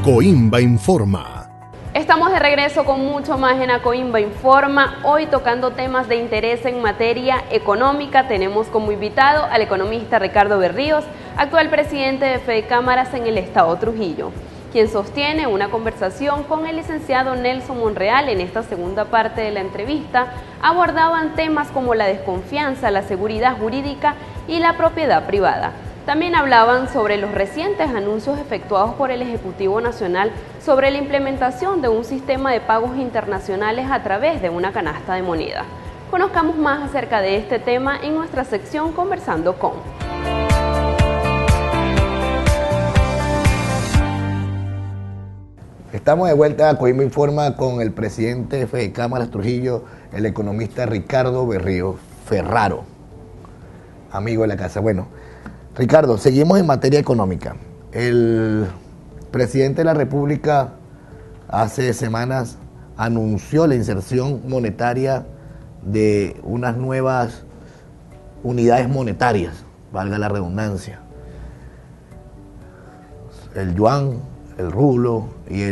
Coimba Informa. Estamos de regreso con mucho más en Coimba Informa, hoy tocando temas de interés en materia económica. Tenemos como invitado al economista Ricardo Berríos, actual presidente de FEDECámaras en el estado Trujillo, quien sostiene una conversación con el licenciado Nelson Monreal. En esta segunda parte de la entrevista abordaban temas como la desconfianza, la seguridad jurídica y la propiedad privada. También hablaban sobre los recientes anuncios efectuados por el Ejecutivo Nacional sobre la implementación de un sistema de pagos internacionales a través de una canasta de moneda. Conozcamos más acerca de este tema en nuestra sección Conversando con. Estamos de vuelta a Coimba Informa con el presidente de FEDECámaras Trujillo, el economista Ricardo Berríos Ferraro, amigo de la casa. Bueno, Ricardo, seguimos en materia económica. El presidente de la República hace semanas anunció la inserción monetaria de unas nuevas unidades monetarias, valga la redundancia. El yuan, el rublo y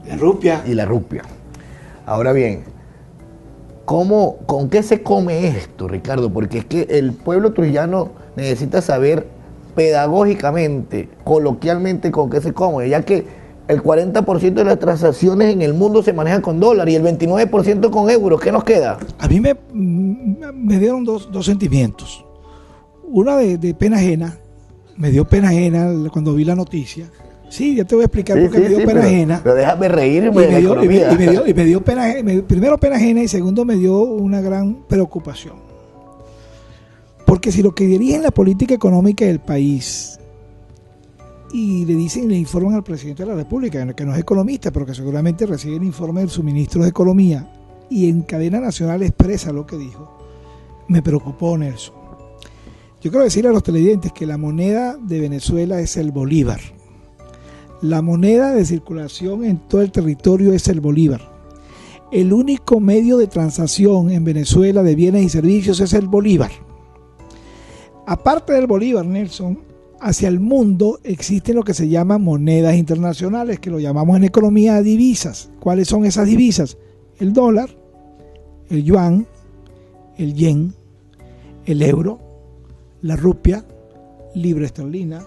la rupia. Ahora bien, ¿con qué se come esto, Ricardo? Porque es que el pueblo trujillano necesita saber pedagógicamente, coloquialmente, con qué se come, ya que el 40% de las transacciones en el mundo se manejan con dólar y el 29% con euros. ¿Qué nos queda? A mí me dieron dos sentimientos. Una de pena ajena. Me dio pena ajena cuando vi la noticia. Sí, ya te voy a explicar por qué me dio pena ajena. Pero déjame reírme de la economía. Y me dio pena, primero pena ajena y segundo me dio una gran preocupación. Porque si lo que dirigen la política económica del país y le informan al presidente de la República, que no es economista, pero que seguramente recibe el informe del suministro de Economía, y en cadena nacional expresa lo que dijo, me preocupó, Nelson. Yo quiero decirle a los televidentes que la moneda de Venezuela es el bolívar. La moneda de circulación en todo el territorio es el bolívar. El único medio de transacción en Venezuela de bienes y servicios es el bolívar. Aparte del bolívar, Nelson, hacia el mundo existen lo que se llaman monedas internacionales, que lo llamamos en economía divisas. ¿Cuáles son esas divisas? El dólar, el yuan, el yen, el euro, la rupia, libra esterlina,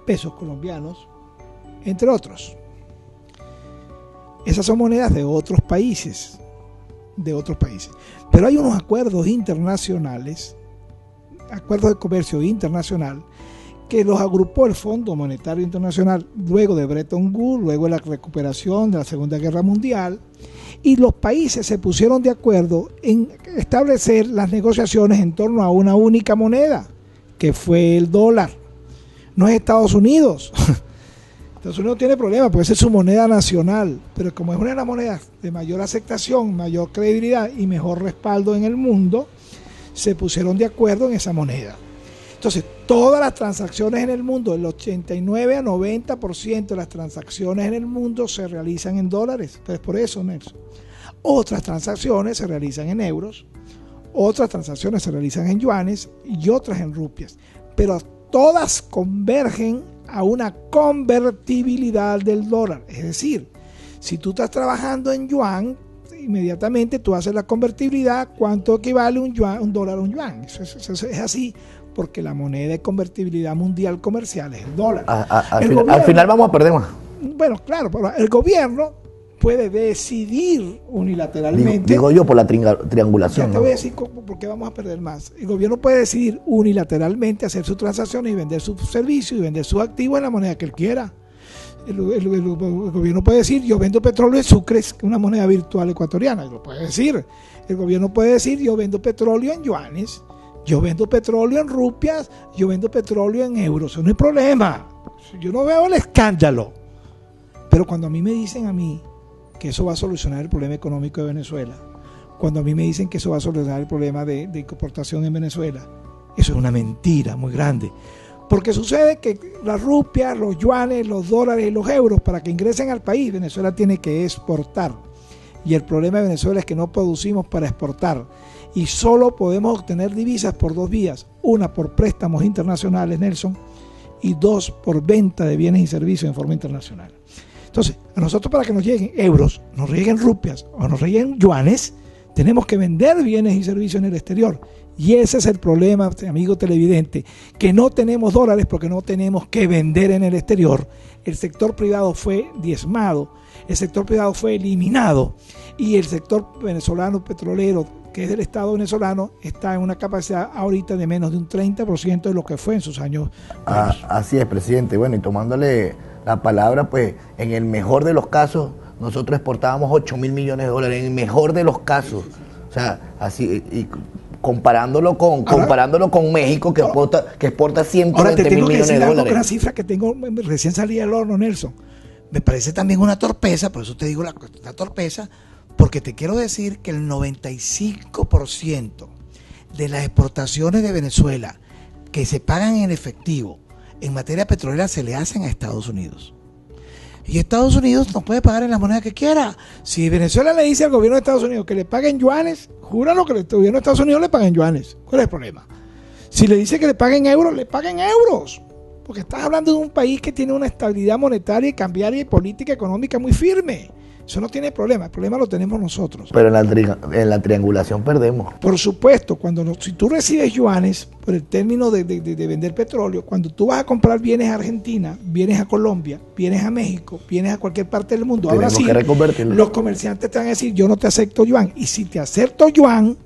pesos colombianos, entre otros. Esas son monedas de otros países. Pero hay unos acuerdos internacionales, acuerdos de comercio internacional, que los agrupó el Fondo Monetario Internacional luego de Bretton Woods, luego de la recuperación de la Segunda Guerra Mundial, y los países se pusieron de acuerdo en establecer las negociaciones en torno a una única moneda, que fue el dólar. No es Estados Unidos. Estados Unidos tiene problemas porque esa es su moneda nacional, pero como es una de las monedas de mayor aceptación, mayor credibilidad y mejor respaldo en el mundo, se pusieron de acuerdo en esa moneda. Entonces, todas las transacciones en el mundo, el 89 a 90% de las transacciones en el mundo se realizan en dólares. Pues por eso, Nelson. Otras transacciones se realizan en euros, otras transacciones se realizan en yuanes y otras en rupias. Pero todas convergen a una convertibilidad del dólar. Es decir, si tú estás trabajando en yuan, inmediatamente tú haces la convertibilidad, ¿cuánto equivale un dólar a un yuan? Eso es así, porque la moneda de convertibilidad mundial comercial es el dólar. Al final vamos a perder más. Bueno, claro, pero el gobierno puede decidir unilateralmente. Digo yo por la triangulación. Ya te voy a decir por qué vamos a perder más. El gobierno puede decidir unilateralmente hacer sus transacciones y vender sus servicios y vender sus activos en la moneda que él quiera. El gobierno puede decir, yo vendo petróleo en sucres, una moneda virtual ecuatoriana, lo puede decir. El gobierno puede decir, yo vendo petróleo en yuanes, yo vendo petróleo en rupias, yo vendo petróleo en euros. Eso no hay problema. Yo no veo el escándalo. Pero cuando a mí me dicen que eso va a solucionar el problema económico de Venezuela, cuando a mí me dicen que eso va a solucionar el problema de exportación en Venezuela, eso es una mentira muy grande. Porque sucede que las rupias, los yuanes, los dólares y los euros, para que ingresen al país, Venezuela tiene que exportar. Y el problema de Venezuela es que no producimos para exportar. Y solo podemos obtener divisas por dos vías. Una por préstamos internacionales, Nelson, y 2 por venta de bienes y servicios en forma internacional. Entonces, a nosotros para que nos lleguen euros, nos lleguen rupias o nos lleguen yuanes, tenemos que vender bienes y servicios en el exterior. Y ese es el problema, amigo televidente, que no tenemos dólares porque no tenemos que vender en el exterior. El sector privado fue diezmado, el sector privado fue eliminado y el sector venezolano petrolero, que es del Estado venezolano, está en una capacidad ahorita de menos de un 30% de lo que fue en sus años. Así es, presidente. Bueno, y tomándole la palabra, pues en el mejor de los casos, nosotros exportábamos 8 mil millones de dólares, en el mejor de los casos. O sea, así, y comparándolo con México, que exporta 120 mil millones de dólares. Una cifra que tengo recién salida del horno, Nelson. Me parece también una torpeza, por eso te digo la torpeza, porque te quiero decir que el 95% de las exportaciones de Venezuela que se pagan en efectivo en materia petrolera se le hacen a Estados Unidos. Y Estados Unidos no puede pagar en la moneda que quiera. Si Venezuela le dice al gobierno de Estados Unidos que le paguen yuanes, júralo que el gobierno de Estados Unidos le paguen yuanes. ¿Cuál es el problema? Si le dice que le paguen euros, le paguen euros. Porque estás hablando de un país que tiene una estabilidad monetaria y cambiaria y política económica muy firme. Eso no tiene problema, el problema lo tenemos nosotros. Pero en la triangulación perdemos. Por supuesto, si tú recibes yuanes por el término de vender petróleo, cuando tú vas a comprar bienes a Argentina, bienes a Colombia, bienes a México, bienes a cualquier parte del mundo, ahora sí, los comerciantes te van a decir, yo no te acepto yuan. Y si te acepto yuan,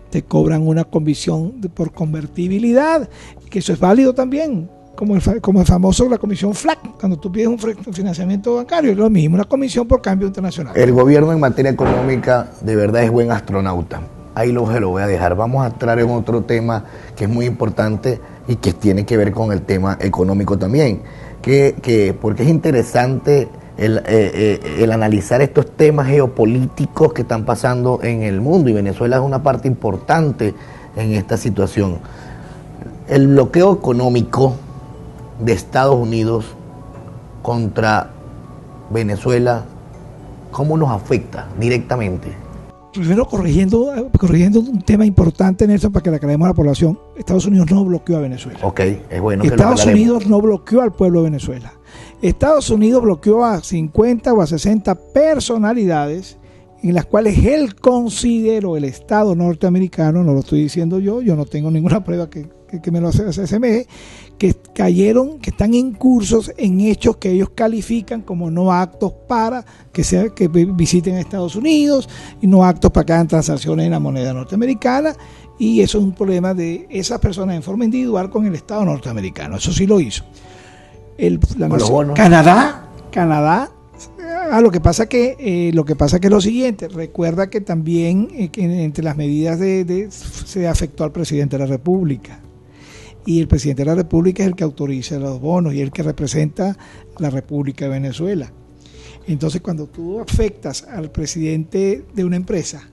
te cobran una comisión por convertibilidad, que eso es válido también. Como el famoso, la comisión FLAC, cuando tú pides un financiamiento bancario, es lo mismo, una comisión por cambio internacional. El gobierno en materia económica de verdad es buen astronauta. Ahí se lo voy a dejar. Vamos a entrar en otro tema que es muy importante y que tiene que ver con el tema económico también. Porque es interesante el analizar estos temas geopolíticos que están pasando en el mundo, y Venezuela es una parte importante en esta situación. El bloqueo económico de Estados Unidos contra Venezuela, ¿cómo nos afecta directamente? Primero, corrigiendo un tema importante, Nelson, para que le aclaremos a la población. Estados Unidos no bloqueó a Venezuela. Ok, es bueno que Estados Unidos no bloqueó al pueblo de Venezuela. Estados Unidos bloqueó a 50 o a 60 personalidades en las cuales él consideró, el Estado norteamericano, no lo estoy diciendo yo no tengo ninguna prueba que me lo asemeje, que están incursos en hechos que ellos califican como no aptos para que visiten a Estados Unidos, y no aptos para que hagan transacciones en la moneda norteamericana, y eso es un problema de esas personas en forma individual con el Estado norteamericano. Eso sí lo hizo. Canadá. Lo que pasa que es lo siguiente. Recuerda que también entre las medidas se afectó al presidente de la República. Y el presidente de la República es el que autoriza los bonos y el que representa la República de Venezuela. Entonces, cuando tú afectas al presidente de una empresa,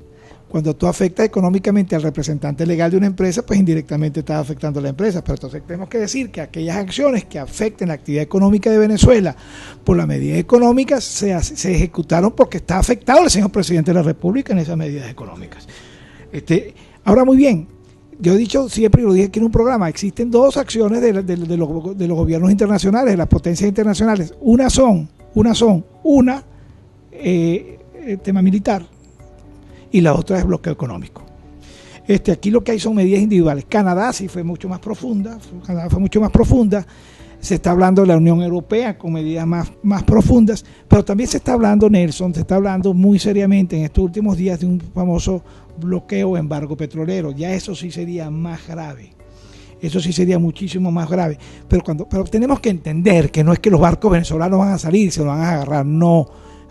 cuando tú afectas económicamente al representante legal de una empresa, pues indirectamente estás afectando a la empresa. Pero entonces tenemos que decir que aquellas acciones que afecten la actividad económica de Venezuela por las medidas económicas se ejecutaron porque está afectado el señor presidente de la República en esas medidas económicas. Ahora, muy bien, yo he dicho siempre, y lo dije aquí en un programa, existen dos acciones de los gobiernos internacionales, de las potencias internacionales. Una tema militar, y la otra es bloqueo económico. Aquí lo que hay son medidas individuales. Canadá sí fue mucho más profunda. Se está hablando de la Unión Europea con medidas más profundas, pero también se está hablando, Nelson, muy seriamente en estos últimos días de un famoso bloqueo o embargo petrolero. Ya eso sí sería más grave. Eso sí sería muchísimo más grave. Pero tenemos que entender que no es que los barcos venezolanos van a salir, se lo van a agarrar, no.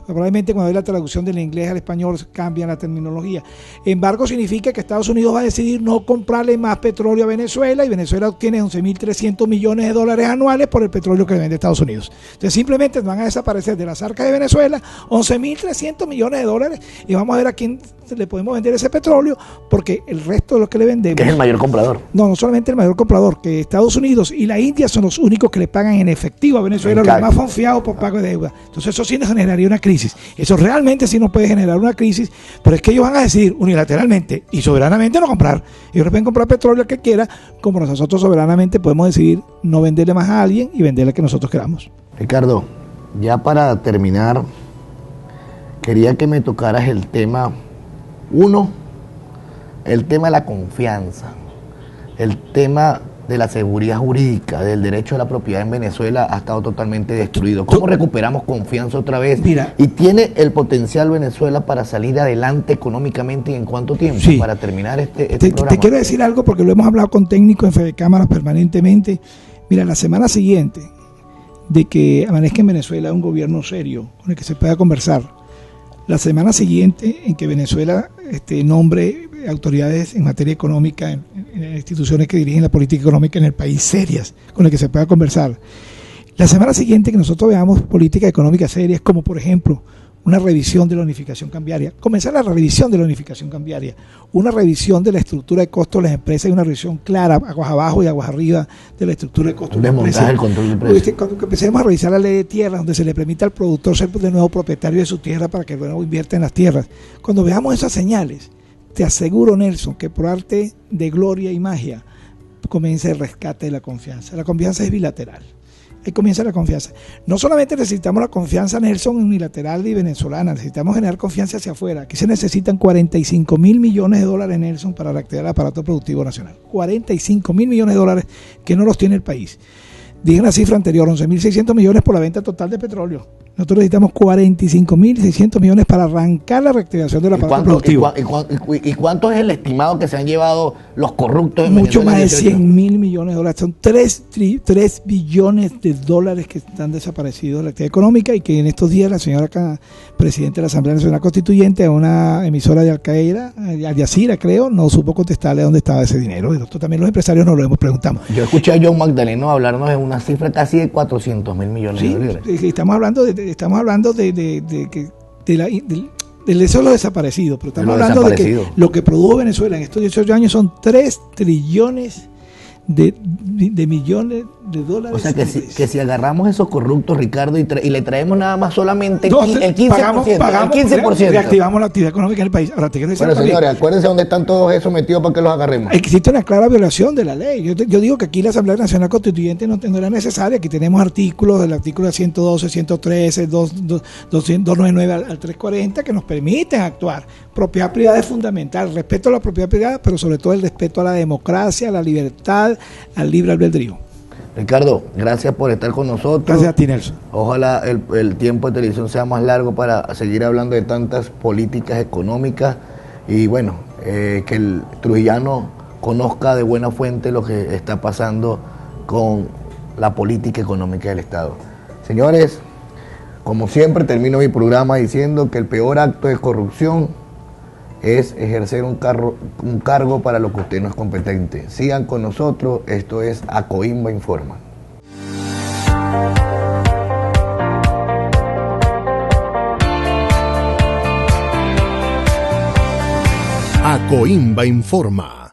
Probablemente cuando hay la traducción del inglés al español cambian la terminología. Embargo significa que Estados Unidos va a decidir no comprarle más petróleo a Venezuela, y Venezuela obtiene 11.300 millones de dólares anuales por el petróleo que le vende Estados Unidos. Entonces simplemente van a desaparecer de las arcas de Venezuela 11.300 millones de dólares, y vamos a ver a quién le podemos vender ese petróleo, porque el resto de lo que le vendemos... ¿Qué es el mayor comprador? No solamente el mayor comprador, que Estados Unidos y la India son los únicos que le pagan en efectivo a Venezuela, los más confiados por pago de deuda. Entonces eso sí nos generaría una crisis crisis. Eso realmente sí nos puede generar una crisis, pero es que ellos van a decidir unilateralmente y soberanamente no comprar. Ellos pueden comprar petróleo al que quiera, como nosotros soberanamente podemos decidir no venderle más a alguien y venderle al que nosotros queramos. Ricardo, ya para terminar, quería que me tocaras el tema, el tema de la confianza, el tema de la seguridad jurídica, del derecho a la propiedad en Venezuela ha estado totalmente destruido. ¿Cómo recuperamos confianza otra vez? Mira, ¿y tiene el potencial Venezuela para salir adelante económicamente y en cuánto tiempo? Sí. Para terminar este programa. Te quiero decir algo porque lo hemos hablado con técnicos en Fedecámaras permanentemente. Mira, la semana siguiente de que amanezca en Venezuela un gobierno serio con el que se pueda conversar, la semana siguiente en que Venezuela nombre autoridades en materia económica, en instituciones que dirigen la política económica en el país serias, con las que se pueda conversar. La semana siguiente que nosotros veamos políticas económicas serias, como por ejemplo una revisión de la unificación cambiaria, comenzar la revisión de la unificación cambiaria, una revisión de la estructura de costos de las empresas y una revisión clara, aguas abajo y aguas arriba de la estructura de costos de las empresas. El control de precios. Cuando empecemos a revisar la ley de tierras, donde se le permita al productor ser de nuevo propietario de su tierra para que luego invierta en las tierras. Cuando veamos esas señales, te aseguro, Nelson, que por arte de gloria y magia comienza el rescate de la confianza. La confianza es bilateral. Ahí comienza la confianza. No solamente necesitamos la confianza, Nelson, unilateral y venezolana, necesitamos generar confianza hacia afuera. Aquí se necesitan 45.000 millones de dólares, Nelson, para reactivar el aparato productivo nacional. 45.000 millones de dólares que no los tiene el país. Dije la cifra anterior, 11.600 millones por la venta total de petróleo. Nosotros necesitamos 45.600 millones para arrancar la reactivación del aparato productivo. ¿Y cuánto es el estimado que se han llevado los corruptos en Mucho Venezuela? más de 100.000 millones de dólares. Son 3 billones de dólares que están desaparecidos de la actividad económica y que en estos días la señora presidenta de la Asamblea Nacional Constituyente, a una emisora de Al Qaeda, Al Jazeera creo, no supo contestarle dónde estaba ese dinero. Y nosotros también los empresarios nos lo hemos preguntado. Yo escuché a John Magdaleno hablarnos de una cifra casi de 400.000 millones de dólares. Sí, estamos hablando de eso es lo desaparecido, pero estamos hablando de que lo que produjo Venezuela en estos 18 años son 3 trillones de millones de dólares. O sea que si agarramos esos corruptos, Ricardo, y le traemos nada más solamente el 15%, pagamos, el 15%. Reactivamos la actividad económica en el país. Ahora te quiero decir, bueno, señores, acuérdense dónde están todos esos metidos para que los agarremos. Existe una clara violación de la ley. Yo digo que aquí la Asamblea Nacional Constituyente no era necesaria. Aquí tenemos artículos del artículo 112, 113, 299 al 340 que nos permiten actuar. Propiedad privada es fundamental, respeto a la propiedad privada, pero sobre todo el respeto a la democracia, a la libertad, al libre albedrío. Ricardo, gracias por estar con nosotros. Gracias a ti, Nelson. Ojalá el tiempo de televisión sea más largo para seguir hablando de tantas políticas económicas y bueno, que el trujillano conozca de buena fuente lo que está pasando con la política económica del Estado. Señores, como siempre termino mi programa diciendo que el peor acto de corrupción es ejercer un cargo para lo que usted no es competente. Sigan con nosotros, esto es Acoimba Informa. Acoimba Informa.